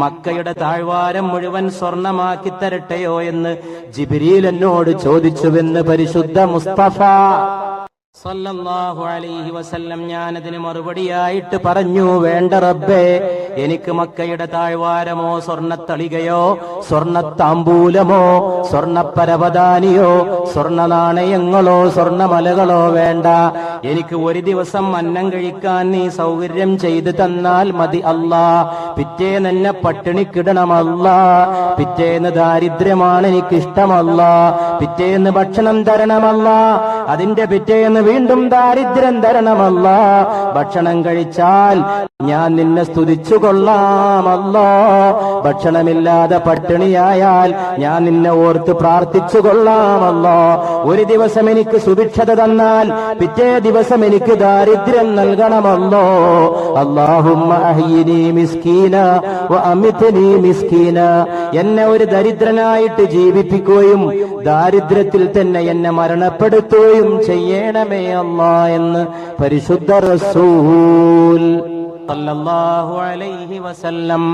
മക്കയുടെ താഴ്വാരം മുഴുവൻ സ്വർണമാക്കി തരട്ടെയോ എന്ന് ജിബ്രീൽ എന്നോട് ചോദിച്ചുവെന്ന് പരിശുദ്ധ മുസ്തഫ സല്ലല്ലാഹു അലൈഹി വസല്ലം. ഞാനതിന് മറുപടിയായിട്ട് പറഞ്ഞു, വേണ്ട റബ്ബേ, എനിക്ക് മക്കയുടെ താഴ്വാരമോ സ്വർണത്തളികയോ സ്വർണത്താമ്പൂലമോ സ്വർണപ്പരവതാനിയോ സ്വർണ നാണയങ്ങളോ സ്വർണമലകളോ വേണ്ട. എനിക്ക് ഒരു ദിവസം അന്നം കഴിക്കാൻ നീ സൗകര്യം ചെയ്തു തന്നാൽ മതി അല്ലാ. പിറ്റേന്ന് എന്നെ പട്ടിണിക്കിടണമല്ല. പിറ്റേന്ന് ദാരിദ്ര്യമാണ് എനിക്കിഷ്ടമല്ല. പിറ്റേന്ന് ഭക്ഷണം തരണമല്ല. അതിന്റെ പിറ്റേന്ന് വീണ്ടും ദാരിദ്ര്യം തരണമല്ല. ഭക്ഷണം കഴിച്ചാൽ ഞാൻ നിന്നെ സ്തുതിച്ചു കൊള്ളാമല്ലോ. ഭക്ഷണമില്ലാതെ പട്ടിണിയായാൽ ഞാൻ നിന്നെ ഓർത്ത് പ്രാർത്ഥിച്ചു കൊള്ളാമല്ലോ. ഒരു ദിവസം എനിക്ക് സുഭിക്ഷത തന്നാൽ പിറ്റേ ദിവസം എനിക്ക് ദാരിദ്ര്യം നൽകണമല്ലോ. അല്ലാഹുമ്മ അഹ്യിനി മിസ്കീന വ അമിത്നി മിസ്കീന. എന്നെ ഒരു ദരിദ്രനായിട്ട് ജീവിപ്പിക്കുകയും ദാരിദ്ര്യത്തിൽ തന്നെ എന്നെ മരണപ്പെടുത്തുകയും ചെയ്യണമേ അല്ലാ എന്ന് പരിശുദ്ധ റസൂൽ സല്ലല്ലാഹു അലൈഹി വസല്ലം.